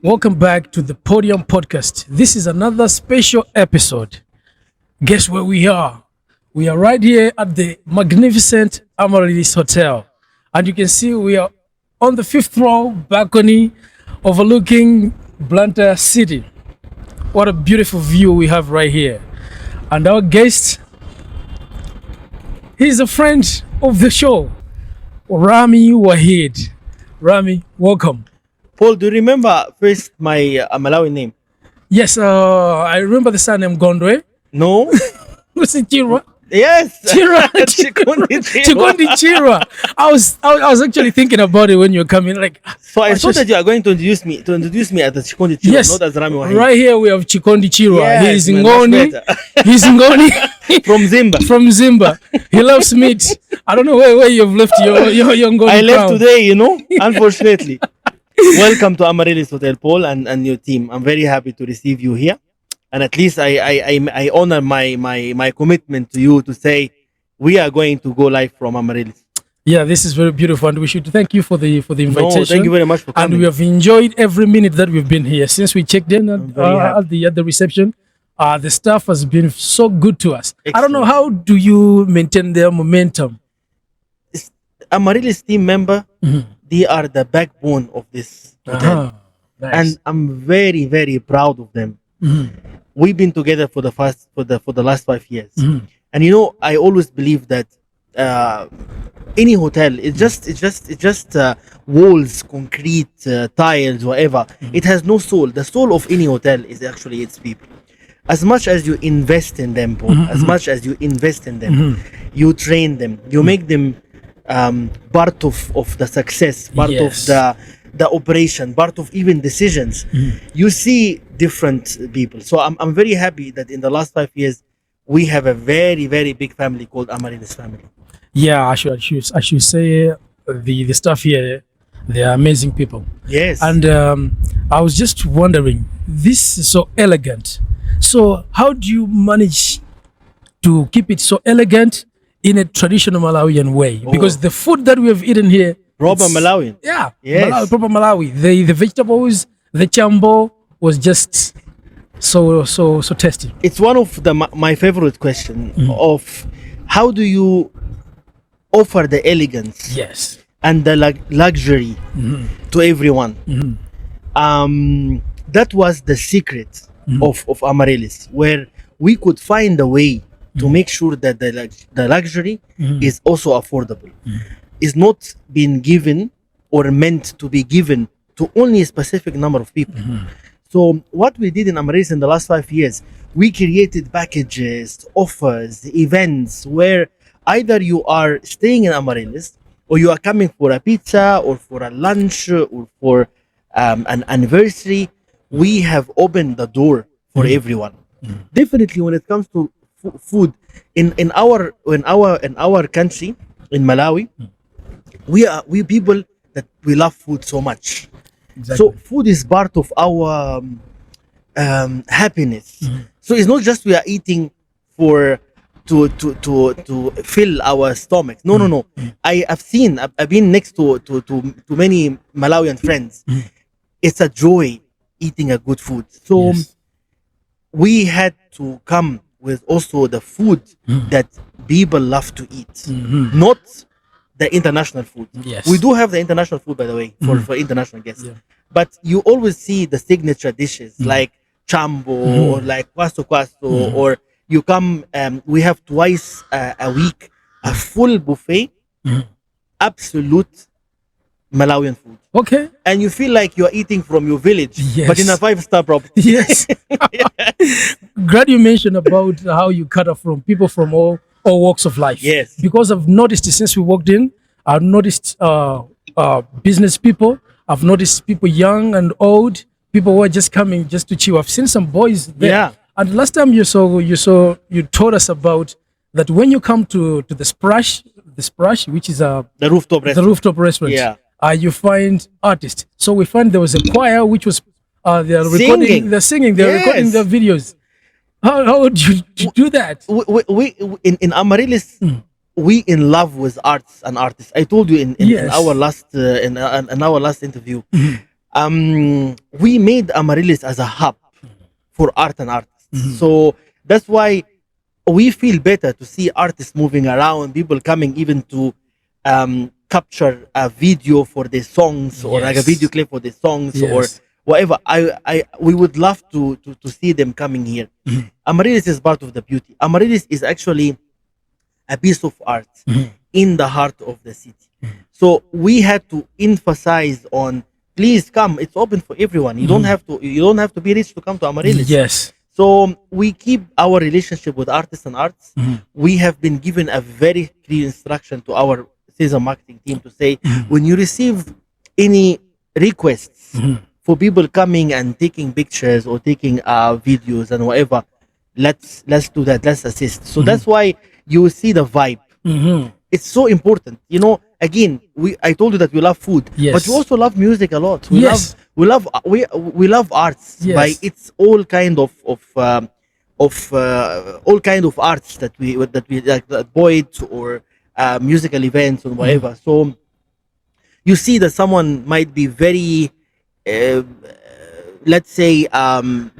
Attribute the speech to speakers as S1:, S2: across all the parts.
S1: Welcome back to the Podium Podcast. This is another special episode. Guess where we are? We are right here at the magnificent Amaryllis Hotel. And you can see we are on the fifth floor balcony overlooking Blantyre City. What a beautiful view we have right here. And our guest, he's a friend of the show, Ramy Waheed. Ramy, welcome.
S2: Paul, do you remember first my Malawi name?
S1: Yes, I remember the surname Gondwe.
S2: No?
S1: Was it Chirwa?
S2: Yes!
S1: Chirwa.
S2: Chikondi Chirwa.
S1: Chikondi Chirwa. I was actually thinking about it when you were coming. Like,
S2: So I thought that you are going to introduce me as the Chikondi Chirwa,
S1: yes,
S2: not as Ramy Waheed.
S1: right here we have Chikondi Chirwa.
S2: Yes,
S1: He's
S2: man, that's
S1: Ngoni.
S2: better.
S1: He's Ngoni.
S2: From Zimba.
S1: From Zimba. He loves meat. I don't know where you've left your Ngoni
S2: I left
S1: crown.
S2: today, unfortunately. Welcome to Amaryllis Hotel, Paul, and your team. I'm very happy to receive you here. And at least I honor my commitment to you to say we are going to go live from Amaryllis.
S1: Yeah, this is very beautiful, and we should thank you for the invitation.
S2: No, thank you very much for coming.
S1: And we have enjoyed every minute that we've been here since we checked in at the reception. The staff has been so good to us.
S2: Excellent.
S1: I don't know, how do you maintain their momentum?
S2: Amaryllis team member, they are the backbone of this hotel.
S1: Nice.
S2: And I'm very, very proud of them. We've been together for the last 5 years. And I always believe that any hotel, it's just walls, concrete, tiles, whatever. It has no soul. The soul of any hotel is actually its people. As much as you invest in them, Paul, as much as you invest in them, you train them, you make them part of the success, part
S1: Yes.
S2: of the operation, part of even decisions. You see different people. So I'm very happy that in the last 5 years we have a very, very big family called Amaryllis family.
S1: Yeah, I should say the staff here, they are amazing people.
S2: Yes.
S1: And I was just wondering, this is so elegant. So how do you manage to keep it so elegant in a traditional Malawian way? Because the food that we have eaten here,
S2: Proper
S1: it's-
S2: Malawian.
S1: Yeah,
S2: Yes.
S1: Malawi, proper Malawi. The vegetables, the chambo was just so tasty.
S2: It's one of my favorite question of how do you offer the elegance
S1: Yes.
S2: and the luxury to everyone. That was the secret of Amaryllis, where we could find a way to make sure that the luxury is also affordable. Is not being given or meant to be given to only a specific number of people. So what we did in Amaryllis in the last 5 years, we created packages, offers, events where either you are staying in Amaryllis or you are coming for a pizza or for a lunch or for an anniversary. We have opened the door for everyone. Definitely when it comes to food in our country, in Malawi, we people that we love food so much.
S1: Exactly.
S2: So food is part of our happiness. So it's not just we are eating to fill our stomachs. No. I've been next to many Malawian friends. It's a joy eating a good food. So
S1: Yes.
S2: we had to come with also the food that people love to eat, not the international food.
S1: Yes.
S2: We do have the international food, by the way, for international guests.
S1: Yeah.
S2: But you always see the signature dishes like chambo or like kwasto or you come, we have twice a week a full buffet, absolute Malawian food.
S1: Okay.
S2: And you feel like you're eating from your village,
S1: Yes.
S2: but in a 5-star property.
S1: Yes. Glad you mentioned about how you cater from people from all walks of life.
S2: Yes.
S1: Because I've noticed it since we walked in. I've noticed business people. I've noticed people young and old. People who are just coming just to chill. I've seen some boys there.
S2: Yeah.
S1: And last time you told us about that when you come to the Splash, which is
S2: The rooftop
S1: the
S2: restaurant.
S1: rooftop restaurant.
S2: Yeah.
S1: You find artists. So we find there was a choir which was they are
S2: Singing.
S1: recording. They're singing. They're recording
S2: Yes.
S1: their videos. How would you do that?
S2: We in Amaryllis, we in love with arts and artists. I told you in
S1: Yes.
S2: our last in our last interview. we made Amaryllis as a hub for art and artists. So that's why we feel better to see artists moving around, people coming even to capture a video for their songs, or like a
S1: Yes.
S2: video clip for their songs, or
S1: Yes.
S2: whatever. We would love to see them coming here. Amaryllis is part of the beauty. Amaryllis is actually a piece of art in the heart of the city. So we had to emphasize on, please come. It's open for everyone. You don't have to. You don't have to be rich to come to Amaryllis.
S1: Yes.
S2: So we keep our relationship with artists and arts. We have been given a very clear instruction to our sales and marketing team to say, when you receive any requests for people coming and taking pictures or taking videos and whatever, let's do that. Let's assist. So that's why you see the vibe. It's so important. You know, again, I told you that we love food,
S1: Yes.
S2: but we also love music a lot.
S1: Yes.
S2: We love arts
S1: Yes.
S2: by its all kind of all kind of arts that we like, poets or musical events or whatever. So you see that someone might be very let's say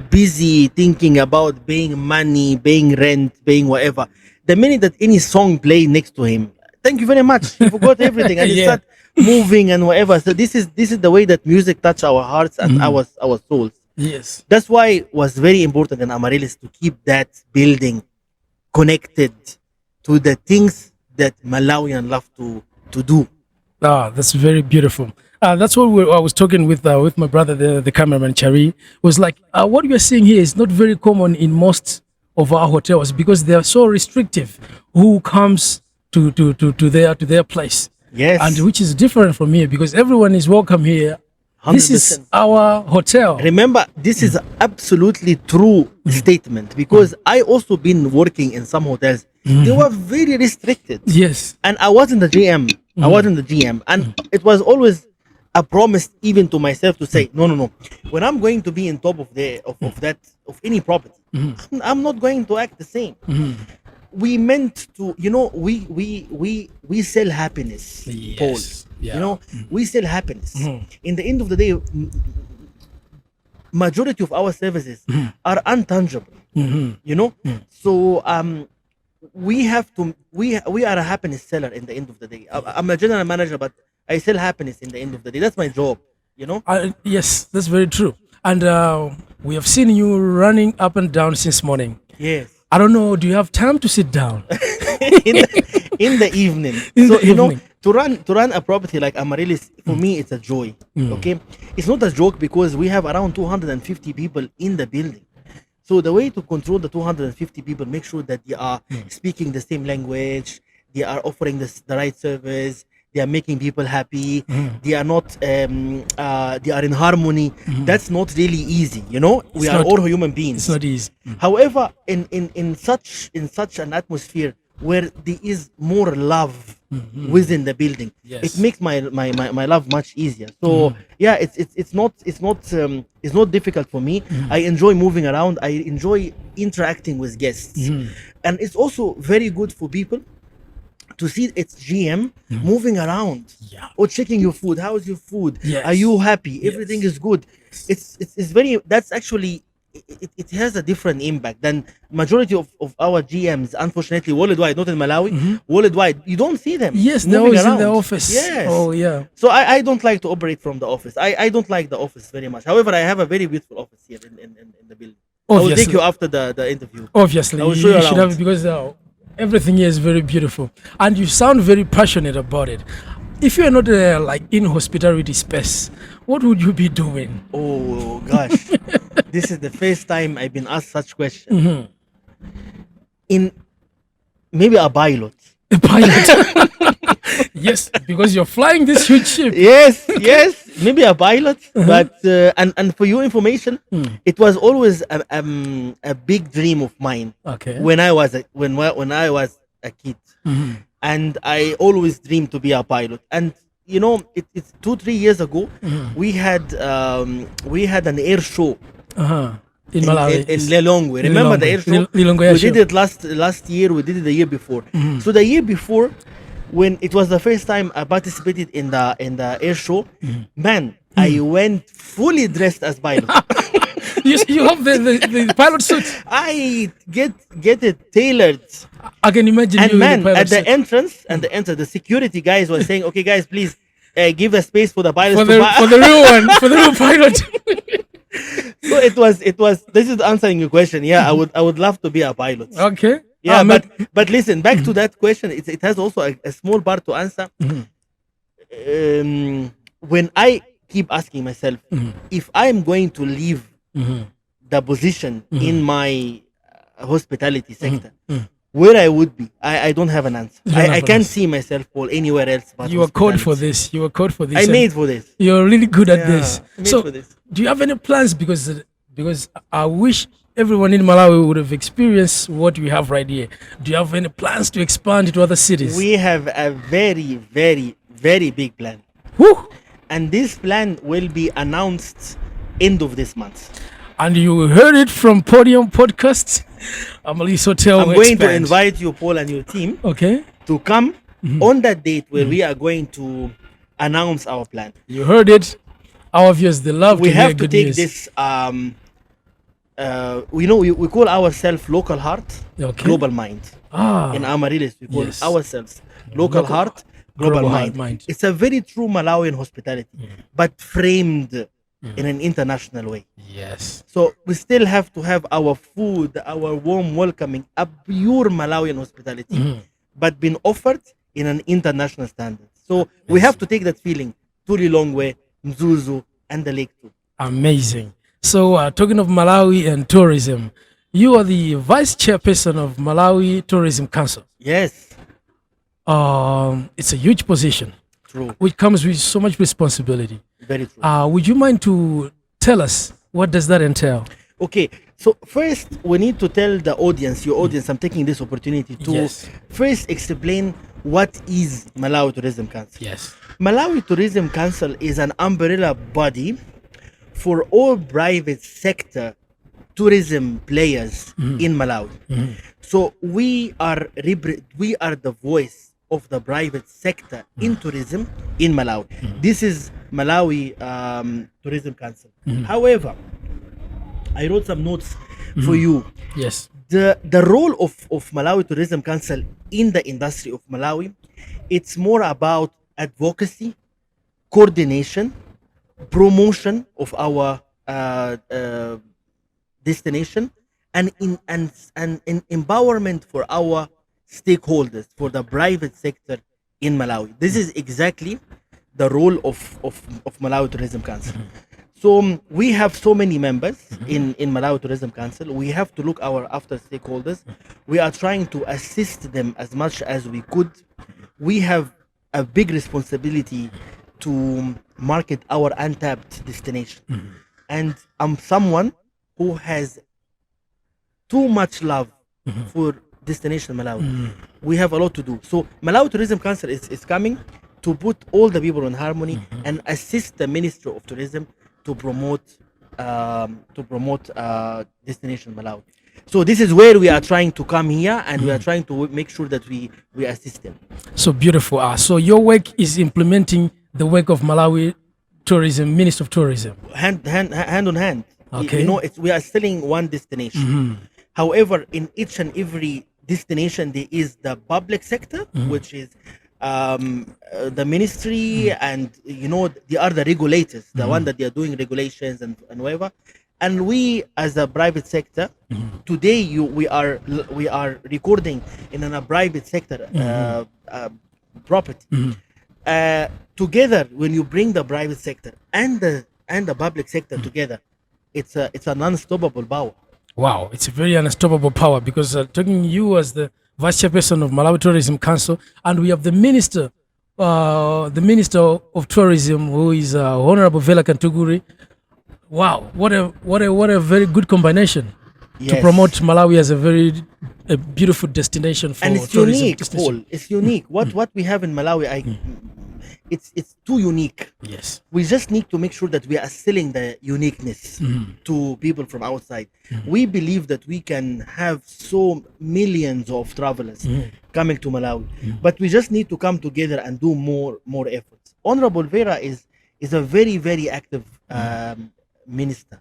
S2: busy thinking about paying money, paying rent, paying whatever. The minute that any song play next to him, thank you very much, he forgot everything and he
S1: Yeah.
S2: start moving and whatever. So this is the way that music touch our hearts and our souls.
S1: Yes.
S2: That's why it was very important in Amaryllis to keep that building connected to the things that Malawian love to do.
S1: Ah, that's very beautiful. That's what I was talking with my brother, the cameraman Chari. Was like, what you're seeing here is not very common in most of our hotels because they are so restrictive. Who comes to their place?
S2: Yes.
S1: And which is different from here because everyone is welcome here. This is
S2: 100%.
S1: our hotel.
S2: Remember, this is absolutely true statement because I also been working in some hotels. They were very restricted.
S1: Yes.
S2: And I wasn't the GM. I wasn't the GM. And it was always a promise even to myself to say, no. When I'm going to be in top of of any property, I'm not going to act the same. We meant to, we sell happiness,
S1: Yes.
S2: Paul.
S1: Yeah.
S2: We sell happiness. In the end of the day, majority of our services are intangible. So we have to we are a happiness seller in the end of the day. I'm a general manager, but I sell happiness in the end of the day. That's my job.
S1: Yes, that's very true. And we have seen you running up and down since morning.
S2: Yes.
S1: I don't know. Do you have time to sit down?
S2: in the evening.
S1: In
S2: So
S1: the
S2: you know,
S1: evening.
S2: to run a property like Amaryllis, for me it's a joy. Okay, it's not a joke because we have around 250 people in the building. So the way to control the 250 people, make sure that they are speaking the same language, they are offering the right service, they are making people happy, they are not they are in harmony. That's not really easy. We are
S1: not-
S2: all human beings.
S1: It's not easy.
S2: However, in such an atmosphere where there is more love within the building,
S1: Yes.
S2: it makes my love much easier. So yeah, it's not difficult for me. I enjoy moving around. I enjoy interacting with guests, and it's also very good for people to see its GM moving around,
S1: Yeah.
S2: or checking your food. How is your food?
S1: Yes.
S2: Are you happy? Everything is good. It's very, that's actually, it has a different impact than majority of our GMs, unfortunately, worldwide, not in Malawi, worldwide, you don't see them.
S1: Yes, they're
S2: moving
S1: always in the
S2: around.
S1: office.
S2: Yes.
S1: Oh, yeah.
S2: So I don't like to operate from the office. I don't like the office very much. However, I have a very beautiful office here in the building. I will
S1: Obviously.
S2: take you after the interview.
S1: Obviously,
S2: I will
S1: you
S2: show you
S1: should
S2: around.
S1: have because everything here is very beautiful, and you sound very passionate about it. If you are not like in hospitality space, what would you be doing?
S2: Oh gosh, this is the first time I've been asked such question. In maybe a pilot.
S1: A pilot. Yes, because you're flying this huge ship.
S2: Yes, maybe a pilot. But and for your information, it was always a big dream of mine.
S1: Okay.
S2: When I was a kid, and I always dreamed to be a pilot. And it's 2-3 years ago, we had an air show
S1: In Malawi.
S2: in Lilongwe. Remember the air show?
S1: Lilongwe air
S2: We
S1: show.
S2: did it last year. We did it the year before. So the year before, when it was the first time I participated in the air show, man, I went fully dressed as pilot.
S1: You have the pilot suit.
S2: I get it tailored.
S1: I can imagine
S2: And
S1: you in the
S2: man,
S1: pilot
S2: at the
S1: suit.
S2: entrance, the security guys were saying, "Okay, guys, please give a space for the pilots
S1: For
S2: to
S1: the
S2: buy."
S1: for the real one, for the real pilot.
S2: So it was. This is answering your question. Yeah, I would love to be a pilot.
S1: Okay.
S2: Yeah,
S1: But
S2: but listen, back to that question. It has also a small part to answer. When I keep asking myself if I am going to leave the position in my hospitality sector, where I would be, I don't have an answer.
S1: You don't have
S2: I
S1: an
S2: can't
S1: answer.
S2: see myself for anywhere else but
S1: you are code for
S2: hospitality.
S1: this. You are code for this.
S2: I
S1: and
S2: made for this.
S1: You're really good at
S2: Yeah,
S1: this.
S2: made
S1: So,
S2: for this.
S1: do you have any plans? Because I wish everyone in Malawi would have experienced what we have right here. Do you have any plans to expand to other cities?
S2: We have a very, very, very big plan.
S1: Woo!
S2: And this plan will be announced end of this month.
S1: And you heard it from Podium Podcast. Amaryllis Hotel.
S2: I'm
S1: will
S2: going to
S1: expand.
S2: invite you, Paul, and your team
S1: Okay.
S2: to come on that date where we are going to announce our plan.
S1: You heard it. Our viewers, they love
S2: We
S1: to hear
S2: have to
S1: good
S2: take
S1: news.
S2: this. We call ourselves local heart,
S1: Okay.
S2: global mind. In Amaryllis, we call
S1: Yes.
S2: ourselves local heart, global
S1: heart,
S2: mind.
S1: mind.
S2: It's a very true Malawian hospitality, but framed in an international way.
S1: Yes.
S2: So we still have to have our food, our warm welcoming, a pure Malawian hospitality, but been offered in an international standard. So we have to take that feeling to Lilongwe, Mzuzu, and the Lake too.
S1: Amazing. So, talking of Malawi and tourism, you are the vice chairperson of Malawi Tourism Council.
S2: Yes,
S1: It's a huge position,
S2: true,
S1: which comes with so much responsibility.
S2: very true.
S1: Would you mind to tell us what does that entail?
S2: Okay, so first we need to tell the audience, your audience, I'm taking this opportunity to
S1: Yes.
S2: first explain what is Malawi Tourism Council.
S1: Yes.
S2: Malawi Tourism Council is an umbrella body for all private sector tourism players in Malawi. So we are the voice of the private sector in tourism in Malawi. This is Malawi Tourism Council. However, I wrote some notes for you.
S1: Yes.
S2: The role of Malawi Tourism Council in the industry of Malawi, it's more about advocacy, coordination, promotion of our destination, and empowerment for our stakeholders, for the private sector in Malawi. This is exactly the role of Malawi Tourism Council. So we have so many members in Malawi Tourism Council. We have to look after stakeholders. We are trying to assist them as much as we could. We have a big responsibility to market our untapped destination. And I'm someone who has too much love for destination Malawi. We have a lot to do. So Malawi Tourism Council is coming to put all the people in harmony and assist the Ministry of Tourism to promote destination Malawi. So this is where we are trying to come here, and we are trying to make sure that we assist them.
S1: So beautiful. So your work is implementing the work of Malawi Tourism, Minister of Tourism.
S2: Hand on hand.
S1: Okay.
S2: You know, we are selling one destination. However, in each and every destination, there is the public sector, which is the ministry, and they are the regulators, the one that they are doing regulations and whatever. And we, as a private sector, today we are recording in a private sector property. Together, when you bring the private sector and the public sector together, it's an unstoppable power.
S1: Wow, it's a very unstoppable power, because talking you as the vice chairperson of Malawi Tourism Council, and we have the minister of tourism, who is Honorable Vela Kantuguri. Wow, what a very good combination to
S2: Yes.
S1: promote Malawi as a beautiful destination for
S2: And it's
S1: tourism.
S2: unique,
S1: destination.
S2: Paul. It's unique. What we have in Malawi, it's too unique.
S1: Yes.
S2: We just need to make sure that we are selling the uniqueness to people from outside. We believe that we can have so millions of travelers coming to Malawi, but we just need to come together and do more efforts. Honorable Vera is is a very, very active minister.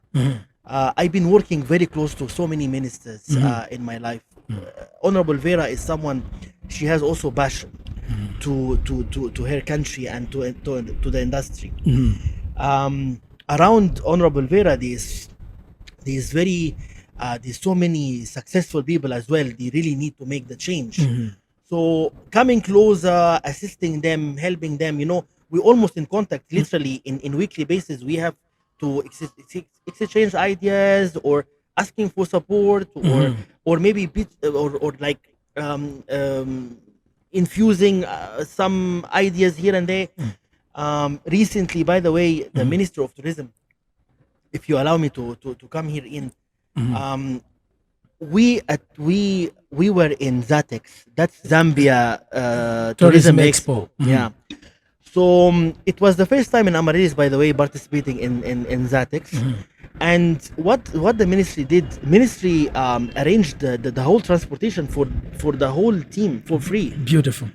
S2: I've been working very close to so many ministers in my life. Honorable Vera is someone, she has also passion to her country and to the industry. Around Honorable Vera, there's so many successful people as well. They really need to make the change. So coming closer, assisting them, helping them, we're almost in contact literally in weekly basis. We have to exchange ideas or asking for support or maybe infusing some ideas here and there. Recently, by the way, the Minister of Tourism, if you allow me to come here in, we were in ZATEX, that's Zambia Tourism Expo. Yeah. So it was the first time in Amaryllis, by the way, participating in ZATEX. And what the ministry did, ministry arranged the whole transportation for the whole team for free.
S1: Beautiful.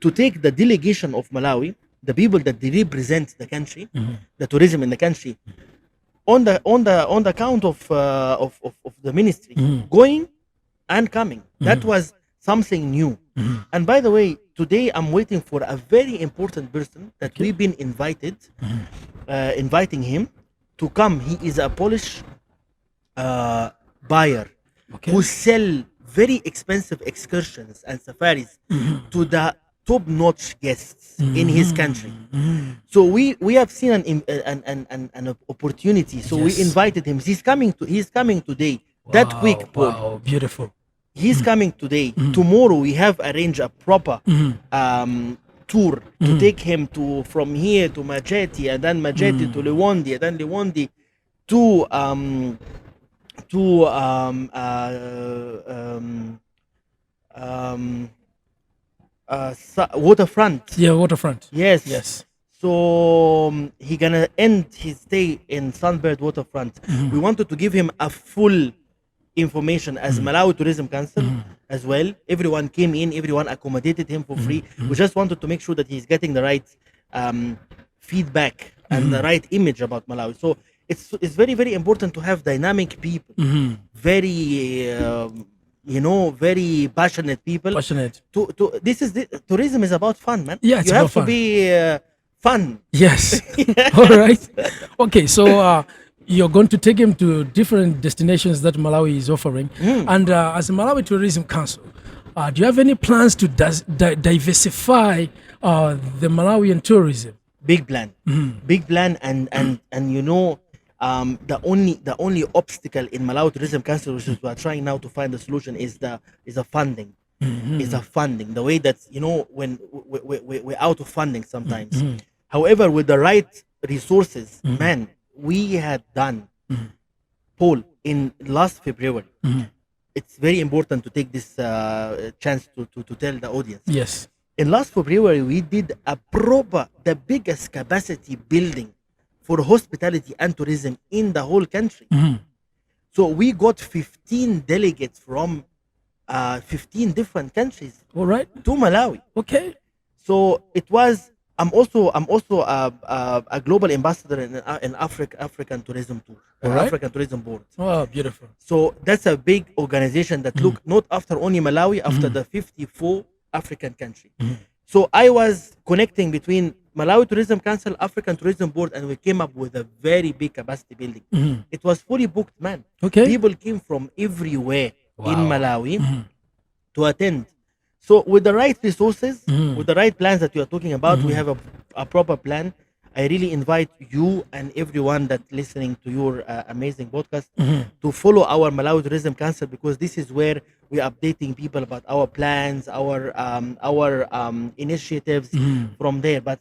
S2: To take the delegation of Malawi, the people that they represent the country, the tourism in the country, on the count of the ministry, going and coming. That was something new. And by the way, today I'm waiting for a very important person that we've been inviting him to come. He is a Polish buyer who sell very expensive excursions and safaris to the top-notch guests in his country. So we have seen an opportunity. So we invited him. He's coming today. That quick, Paul.
S1: Wow, beautiful.
S2: He's coming today. Tomorrow we have arranged a proper tour to take him from here to Majeti, and then Majeti to Liwondi, and then Liwondi to waterfront.
S1: Yeah, waterfront.
S2: Yes. So he gonna end his stay in Sunbird Waterfront. We wanted to give him a full information as Malawi Tourism Council as well. Everyone came in, everyone accommodated him for free. We just wanted to make sure that he's getting the right feedback and the right image about Malawi. So it's very, very important to have dynamic people, very very passionate people. Tourism is about fun, man.
S1: Yeah, it's
S2: you
S1: about
S2: have to
S1: fun.
S2: be fun.
S1: Yes. All right. Okay, so you're going to take him to different destinations that Malawi is offering. And as a Malawi Tourism Council, do you have any plans to diversify the Malawian tourism?
S2: Big plan. Big plan, and the only obstacle in Malawi Tourism Council, which is we are trying now to find a solution, is a funding. Is a funding. The way that when we're out of funding sometimes. However, with the right resources, man, we had done, Paul, in last February. It's very important to take this chance to tell the audience.
S1: Yes.
S2: In last February, we did the biggest capacity building for hospitality and tourism in the whole country. So we got 15 delegates from 15 different countries.
S1: All right.
S2: To Malawi.
S1: Okay.
S2: So it was. I'm also a global ambassador in African Tourism Tour, African Tourism Board.
S1: Oh, beautiful.
S2: So that's a big organization that look not after only Malawi, after the 54 African country. So I was connecting between Malawi Tourism Council, African Tourism Board, and we came up with a very big capacity building. It was fully booked, man.
S1: Okay.
S2: People came from everywhere in Malawi to attend. So with the right resources, with the right plans that you are talking about, we have a proper plan. I really invite you and everyone that's listening to your amazing podcast to follow our Malawi Tourism Council, because this is where we're updating people about our plans, our initiatives from there. But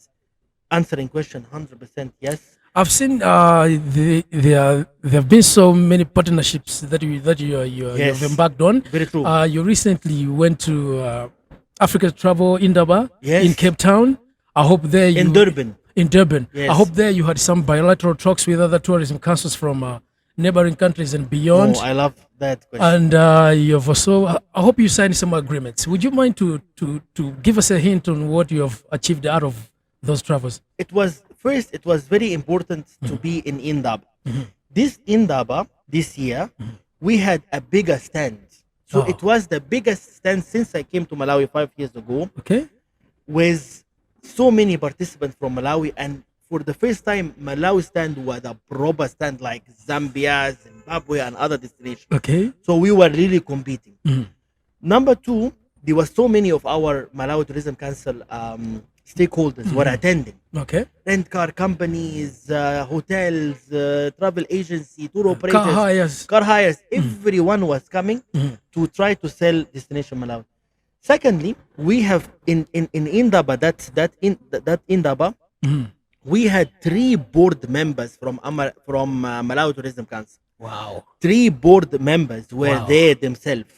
S2: answering question 100% yes.
S1: I've seen there have been so many partnerships that you've embarked on.
S2: Very true.
S1: You recently went to Africa Travel Indaba in Cape Town. I hope there
S2: in Durban. Yes.
S1: I hope there you had some bilateral talks with other tourism councils from neighboring countries and beyond.
S2: Oh, I love that question.
S1: And you've also, I hope you signed some agreements. Would you mind to give us a hint on what you have achieved out of those travels?
S2: It was first it was very important to be in Indaba. This Indaba this year, we had a bigger stand. So
S1: Oh.
S2: it was the biggest stand since I came to Malawi 5 years ago,
S1: Okay.
S2: with so many participants from Malawi. And for the first time, Malawi stand was a proper stand like Zambia, Zimbabwe, and other destinations.
S1: Okay.
S2: So we were really competing. Number two, there were so many of our Malawi Tourism Council stakeholders were attending.
S1: Okay.
S2: Rent car companies, hotels, travel agency, tour operators,
S1: Car hires.
S2: car hires. Everyone was coming to try to sell Destination Malawi. Secondly, we have in Indaba, that Indaba, we had 3 board members from Malawi Tourism Council.
S1: Wow.
S2: 3 board members were
S1: Wow.
S2: there themselves.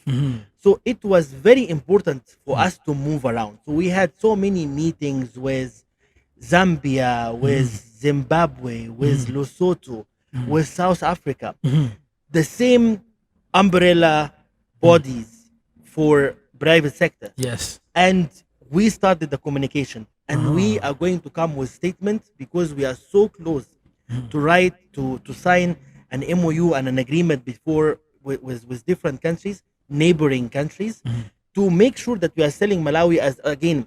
S2: So it was very important for us to move around. So we had so many meetings with Zambia, with Zimbabwe, with Lesotho, with South Africa. The same umbrella bodies for private sector.
S1: Yes.
S2: And we started the communication. And we are going to come with statements because we are so close to write, to sign an MOU and an agreement before with different countries, neighboring countries, to make sure that we are selling Malawi as, again,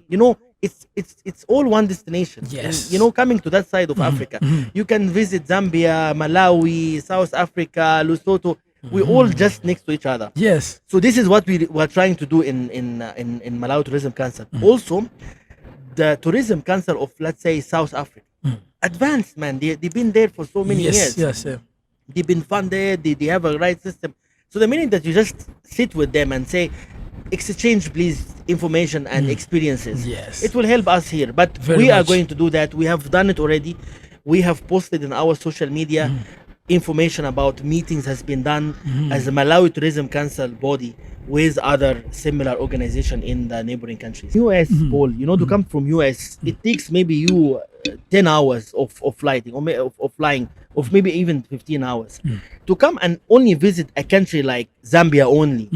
S2: it's all one destination.
S1: Yes.
S2: And, coming to that side of Africa, you can visit Zambia, Malawi, South Africa, Lesotho. We all just next to each other.
S1: Yes.
S2: So this is what we were trying to do in Malawi Tourism Council. Also, the Tourism Council of, let's say, South Africa, advanced, man. They've been there for so many years.
S1: Yes. Yeah.
S2: They've been funded. They have a right system. So the minute that you just sit with them and say, exchange please information and experiences,
S1: Yes.
S2: it will help us here. But
S1: Very
S2: we are
S1: much.
S2: going to do that. We have done it already. We have posted in our social media information about meetings has been done as a Malawi Tourism Council body with other similar organization in the neighboring countries. US, Paul, to come from US, it takes maybe you 10 hours of flighting of flying, of maybe even 15 hours to come and only visit a country like Zambia only.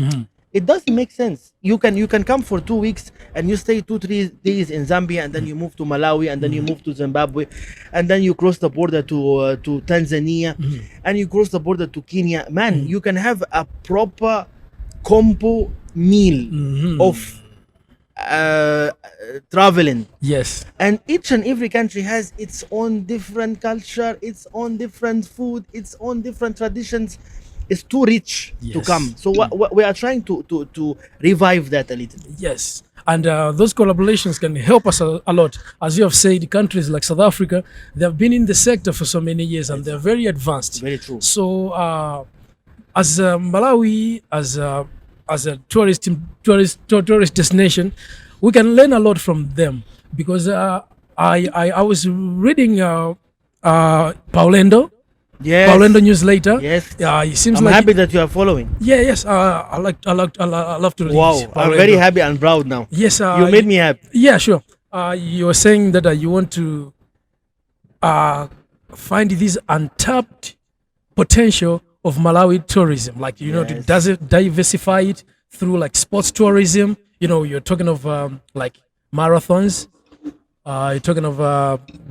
S2: It doesn't make sense. You can come for 2 weeks and you stay 2-3 days in Zambia, and then you move to Malawi, and then you move to Zimbabwe, and then you cross the border to Tanzania, and you cross the border to Kenya. Man, you can have a proper combo meal of traveling.
S1: Yes.
S2: And each and every country has its own different culture, its own different food, its own different traditions. It's too rich to
S1: Yes.
S2: come. So what we are trying to revive that a little bit.
S1: Yes. And those collaborations can help us a lot. As you have said, countries like South Africa, they have been in the sector for so many years and they're very advanced.
S2: Very true.
S1: So, as Malawi, as a tourist destination, we can learn a lot from them, because I was reading Paulendo
S2: Yes.
S1: newsletter.
S2: Yes.
S1: It seems
S2: I'm
S1: like
S2: happy that you are following.
S1: yes. I love to read.
S2: Wow. I'm
S1: Paulendo.
S2: very happy and proud now.
S1: Yes.
S2: You made me happy.
S1: Yeah, sure. You were saying that you want to find this untapped potential of Malawi tourism, like to
S2: Yes.
S1: diversify it through like sports tourism. You're talking of like marathons. You're talking of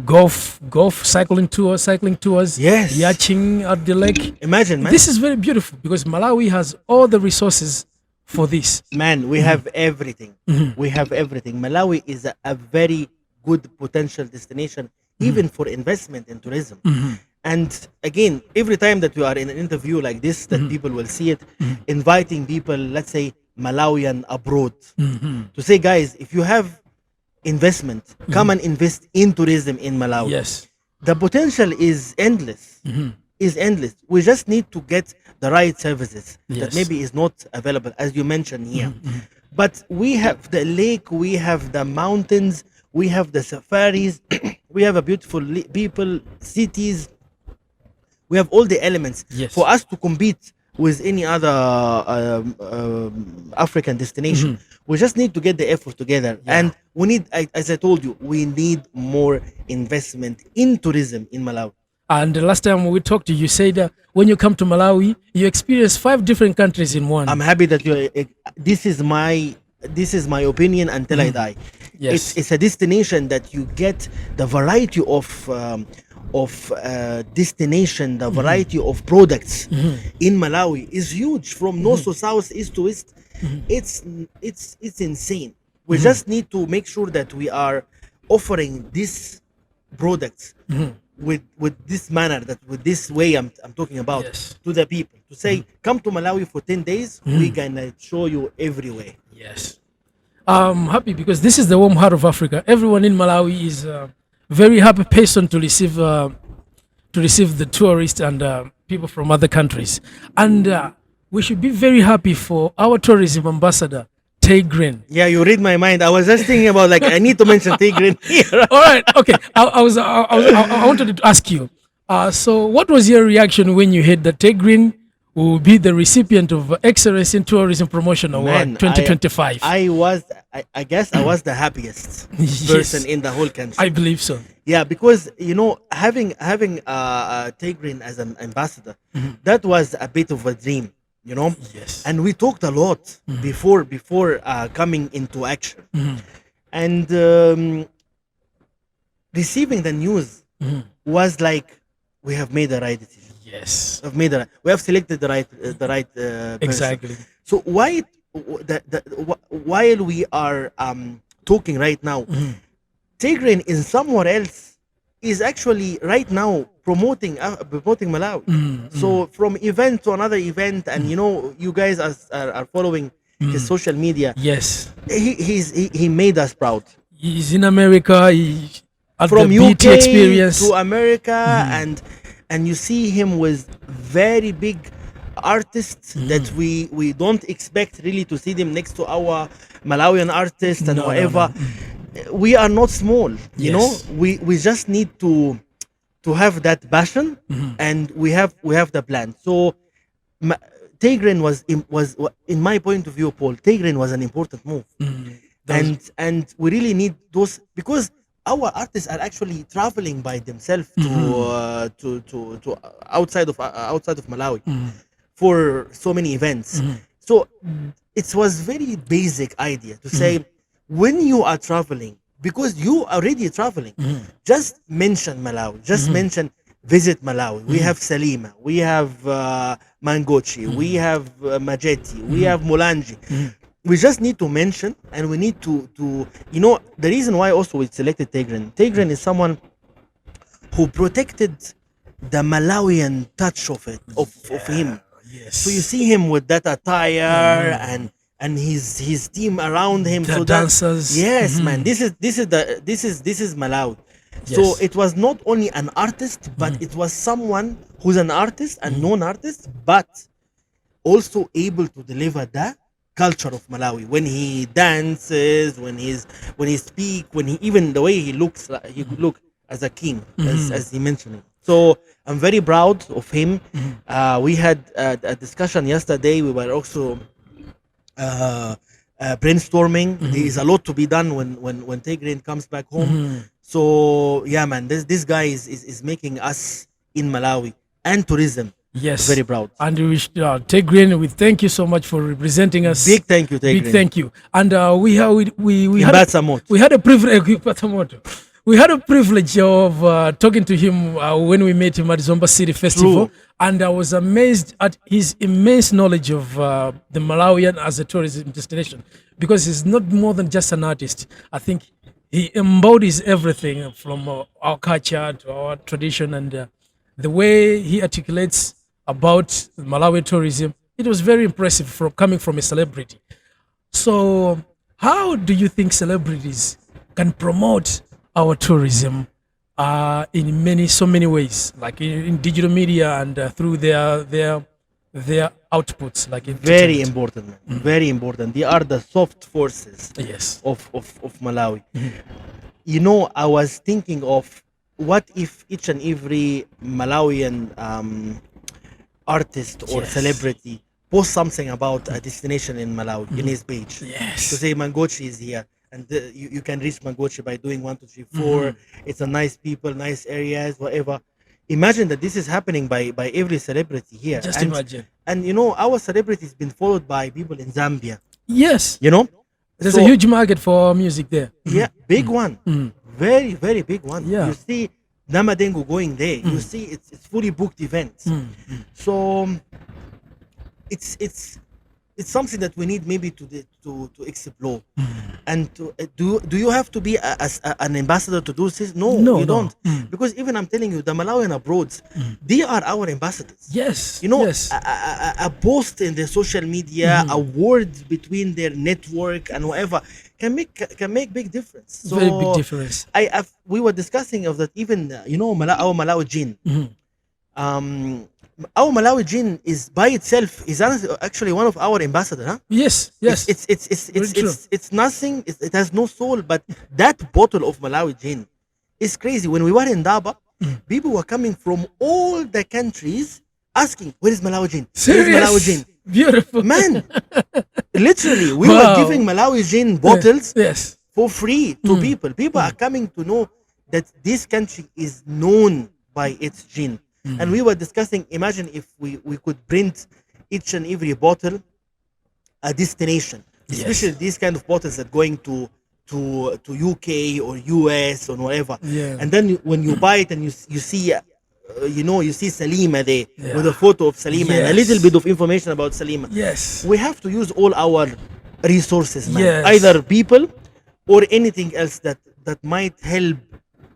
S1: golf, cycling tours.
S2: Yes.
S1: Yachting at the lake.
S2: Imagine, man.
S1: This is very beautiful because Malawi has all the resources for this.
S2: Man, we have everything. We have everything. Malawi is a very good potential destination, even for investment in tourism. And again, every time that we are in an interview like this, that people will see it, inviting people, let's say Malawian abroad, to say, guys, if you have investment, come and invest in tourism in Malawi.
S1: Yes.
S2: The potential is endless. Is endless. We just need to get the right services that
S1: Yes.
S2: maybe is not available, as you mentioned here. But we have the lake, we have the mountains, we have the safaris, we have a beautiful people, cities. We have all the elements
S1: Yes.
S2: for us to compete with any other African destination. We just need to get the effort together, and we need, as I told you, we need more investment in tourism in Malawi.
S1: And the last time we talked to you, you said when you come to Malawi, you experience 5 different countries in one.
S2: I'm happy that you. This is my opinion until I die.
S1: Yes.
S2: It's a destination that you get the variety of destination, the variety of products in Malawi is huge from north to south, east to west. It's insane. We just need to make sure that we are offering these products with this manner, that with this way I'm talking about,
S1: Yes.
S2: to the people, to say come to Malawi for 10 days, we gonna show you everywhere.
S1: Yes. I'm happy because this is the warm heart of Africa. Everyone in Malawi is a very happy person to receive the tourists and people from other countries. And we should be very happy for our tourism ambassador, Tay Green.
S2: Yeah, you read my mind. I was just thinking about, like, I need to mention Tigrin here.
S1: All right, okay. I wanted to ask you. So, what was your reaction when you heard that Tay Green will be the recipient of Excellence in Tourism Promotion Award
S2: Man,
S1: 2025?
S2: I guess I was the happiest person in the whole country.
S1: I believe so.
S2: Yeah, because having Tigrin as an ambassador, that was a bit of a dream.
S1: Yes.
S2: And we talked a lot before coming into action, and receiving the news was like, we have made the right decision.
S1: Yes.
S2: We have selected the right person.
S1: Exactly.
S2: So while we are talking right now, Tigrin in somewhere else is actually right now promoting Malawi. So from event to another event, and you guys are following his social media.
S1: Yes.
S2: He made us proud.
S1: He's in America. He had
S2: From
S1: the
S2: UK
S1: BT experience.
S2: to America, and you see him with very big artists that we don't expect really to see them next to our Malawian artists and
S1: No, no,
S2: whatever.
S1: no.
S2: We are not small,
S1: Yes.
S2: we just need to have that passion, and we have the plan. So Tigrin was in my point of view, Paul, Tigrin was an important move. And we really need those, because our artists are actually traveling by themselves to outside of Malawi for so many events. So it was very basic idea to say, when you are traveling, because you are already traveling, just mention Malawi, just mention visit Malawi. We have Salima, we have Mangochi, we have Majeti, we have Mulanji. We just need to mention, and we need to the reason why also we selected Tigrin is someone who protected the Malawian touch of him.
S1: Yes.
S2: So you see him with that attire and his team around him.
S1: The
S2: so
S1: dancers.
S2: Yes, man. This is Malawi. So
S1: Yes.
S2: it was not only an artist, but it was someone who's an artist and known artist, but also able to deliver that culture of Malawi when he dances, when he speak, even the way he looks, he could look as a king, as he mentioned it. So I'm very proud of him. We had a discussion yesterday. We were also brainstorming. There is a lot to be done when Tigrin comes back home. So yeah, man, this guy is making us in Malawi and tourism.
S1: Yes.
S2: Very proud.
S1: And we Tay Green, we thank you so much for representing us.
S2: Big thank you, Tigrin.
S1: Big thank you. And we had
S2: Batsamot.
S1: we had a privilege. We had a privilege of talking to him when we met him at Zomba City Festival.
S2: True.
S1: And I was amazed at his immense knowledge of the Malawian as a tourism destination, because he's not more than just an artist. I think he embodies everything from our culture to our tradition, and the way he articulates about Malawi tourism, it was very impressive coming from a celebrity. So how do you think celebrities can promote our tourism in so many ways, like in digital media and through their outputs, like
S2: Very
S1: entertainment?
S2: important, man. Very important. They are the soft forces
S1: Yes.
S2: of Malawi. I was thinking of, what if each and every Malawian artist or
S1: Yes.
S2: celebrity post something about a destination in Malawi in his page.
S1: Yes.
S2: To say Mangochi is here, and you can reach Mangochi by doing 1, 2, 3, 4. It's a nice people, nice areas, whatever. Imagine that this is happening by every celebrity here.
S1: Just
S2: and,
S1: imagine.
S2: And our celebrity has been followed by people in Zambia.
S1: Yes. There's
S2: So-
S1: a huge market for music there.
S2: Yeah, big one. Very, very big one.
S1: Yeah.
S2: You see Namadengu going there. You see it's fully booked events. So it's something that we need maybe to explore. And do you have to be an ambassador to do this? No,
S1: No,
S2: you
S1: no.
S2: don't. Because even I'm telling you, the Malawian abroad, they are our ambassadors.
S1: Yes.
S2: You know,
S1: Yes.
S2: a post in the social media, a word between their network and whatever can make big difference. So
S1: Very big difference.
S2: we were discussing of that even our Malawi gin. Our Malawi gin is by itself is actually one of our ambassadors. Huh?
S1: Yes. Yes.
S2: It's
S1: true.
S2: it's nothing. It has no soul. But that bottle of Malawi gin is crazy. When we were in Indaba, people were coming from all the countries asking, "Where is Malawi gin? Where is
S1: Serious?
S2: Malawi gin?"
S1: Beautiful.
S2: Man, literally, we
S1: Wow.
S2: were giving Malawi gin bottles
S1: Yes.
S2: for free to people. People are coming to know that this country is known by its gin. And we were discussing, imagine if we could print each and every bottle a destination, especially these kind of bottles that going to UK or US or whatever.
S1: Yeah.
S2: And then when you buy it and you see you see Salima there
S1: Yeah.
S2: with a photo of Salima and a
S1: Yes.
S2: little bit of information about Salima.
S1: Yes.
S2: We have to use all our resources, man.
S1: Yes.
S2: Either people or anything else that might help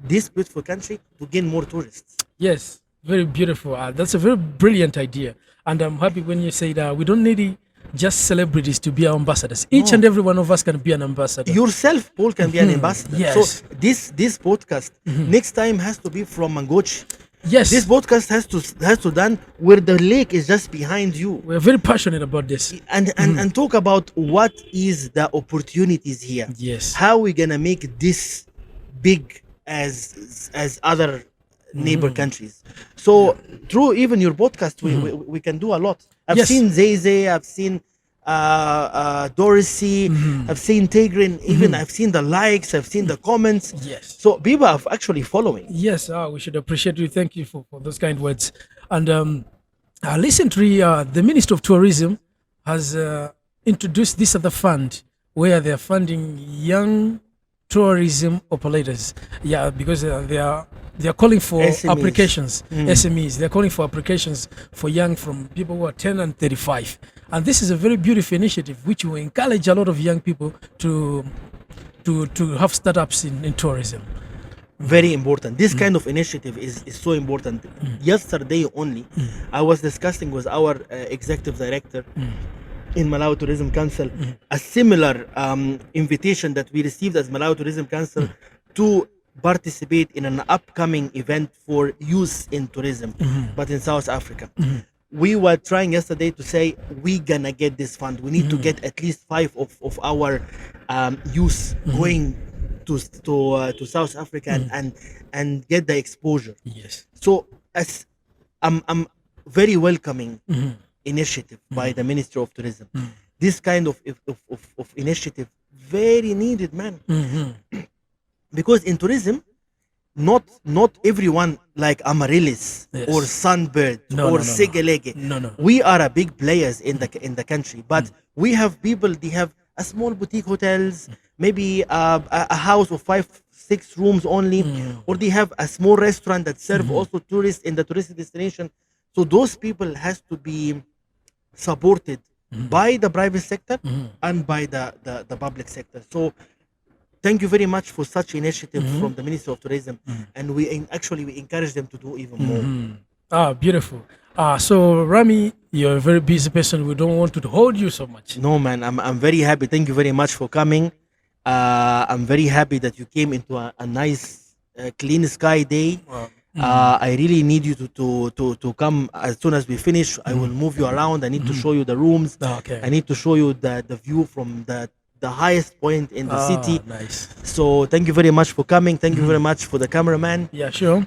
S2: this beautiful country to gain more tourists.
S1: Yes. Very beautiful. That's a very brilliant idea. And I'm happy when you say that we don't need just celebrities to be our ambassadors. Each and every one of us can be an ambassador.
S2: Yourself, Paul, can be an ambassador.
S1: Yes.
S2: So this podcast next time has to be from Mangochi.
S1: Yes.
S2: This podcast has to done where the lake is just behind you.
S1: We're very passionate about this.
S2: And talk about what is the opportunities here.
S1: Yes.
S2: How we gonna make this big as other neighbor countries. So through even your podcast, we can do a lot. I've
S1: Yes.
S2: seen Zeze, I've seen Dorsey, I've seen Tigrin, even I've seen the likes, I've seen the comments.
S1: Yes.
S2: So people are actually following.
S1: Yes, we should appreciate you. Thank you for those kind words. And recently, the Minister of Tourism has introduced this other fund where they are funding young tourism operators. Yeah, because they are calling for
S2: SMEs.
S1: applications, SMEs. They're calling for applications for young from people who are 10 and 35. And this is a very beautiful initiative which will encourage a lot of young people to have startups in tourism.
S2: Very important. This kind of initiative is so important. Yesterday only, I was discussing with our executive director in Malawi Tourism Council a similar invitation that we received as Malawi Tourism Council to participate in an upcoming event for youth in tourism, but in South Africa. We were trying yesterday to say we gonna get this fund. We need to get at least 5 of our youth going to South Africa and get the exposure.
S1: Yes.
S2: So as I'm very welcoming initiative by the Ministry of Tourism. This kind of initiative very needed, man. Because in tourism, not everyone like Amaryllis
S1: Yes.
S2: or Sunbird
S1: No,
S2: or
S1: no.
S2: Segelege.
S1: No.
S2: We are a big players in the country, but we have people. They have a small boutique hotels, maybe a house of 5-6 rooms only, or they have a small restaurant that serve also tourists in the touristic destination. So those people has to be supported by the private sector and by the public sector. So thank you very much for such initiative from the Ministry of Tourism, and we encourage them to do even more.
S1: Beautiful. So Ramy, you're a very busy person. We don't want to hold you so much.
S2: No, man, I'm very happy. Thank you very much for coming. I'm very happy that you came into a nice, clean sky day. I really need you to come as soon as we finish. I will move you around. I need to show you the rooms.
S1: Okay.
S2: I need to show you the view from the highest point in the city.
S1: Nice.
S2: So thank you very much for coming. Thank you very much for the cameraman.
S1: Yeah, sure.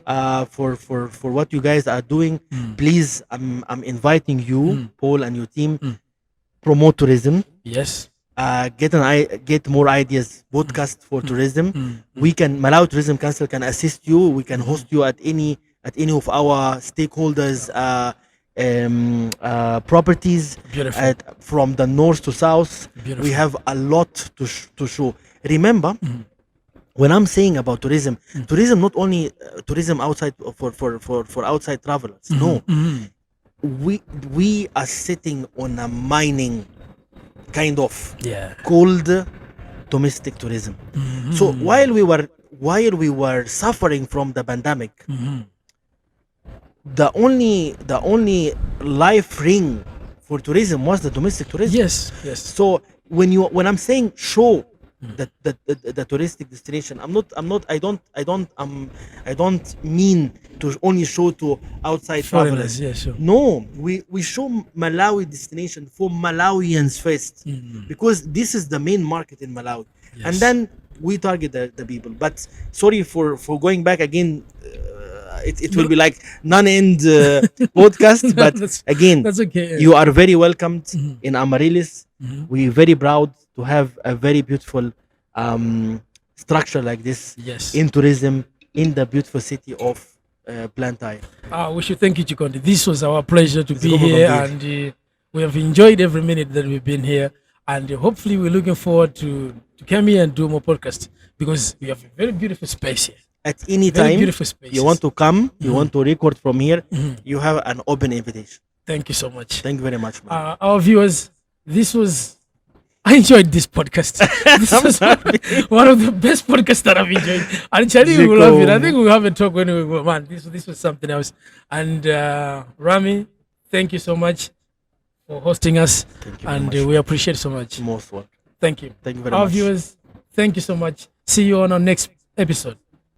S2: For what you guys are doing. Please, I'm inviting you, Paul, and your team, promote tourism.
S1: Yes.
S2: Get more ideas, podcast for tourism. We can, Malawi Tourism Council can assist you. We can host you at any of our stakeholders properties
S1: Beautiful.
S2: from the north to south.
S1: Beautiful.
S2: We have a lot to show. Remember, when I'm saying about tourism, tourism not only tourism outside for outside travelers. No, we are sitting on a mining kind of
S1: Yeah.
S2: called domestic tourism. So while we were suffering from the pandemic, the only life ring for tourism was the domestic tourism.
S1: Yes. Yes.
S2: So when I'm saying show the touristic destination, I don't mean to only show to outside
S1: Foreigners.
S2: travelers.
S1: Yeah. Sure.
S2: No, we show Malawi destination for Malawians first, because this is the main market in Malawi, and
S1: Yes.
S2: then we target the people. But sorry for going back again. It will be like non-end podcast, but
S1: That's-
S2: again,
S1: That's okay.
S2: you are very welcomed in Amaryllis. We're very proud to have a very beautiful structure like this
S1: Yes.
S2: in tourism in the beautiful city of Blantyre.
S1: We should thank you, Chikondi. This was our pleasure to be
S2: go
S1: here,
S2: from
S1: and we have enjoyed every minute that we've been here. And hopefully, we're looking forward to come here and do more podcasts, because we have a very beautiful space here.
S2: At any
S1: Very
S2: time
S1: beautiful spaces.
S2: you want to come, you want to record from here, you have an open invitation.
S1: Thank you so much.
S2: Thank you very much, man.
S1: Our viewers, I enjoyed this podcast. This was one of the best podcasts that I've enjoyed. And Charlie will love it. I think we'll have a talk when we go. Man, this was something else. And Ramy, thank you so much for hosting us.
S2: Thank you very
S1: And
S2: much.
S1: we appreciate it so much.
S2: Most welcome.
S1: Thank you.
S2: Thank you very
S1: Our
S2: much.
S1: viewers, thank you so much. See you on our next episode.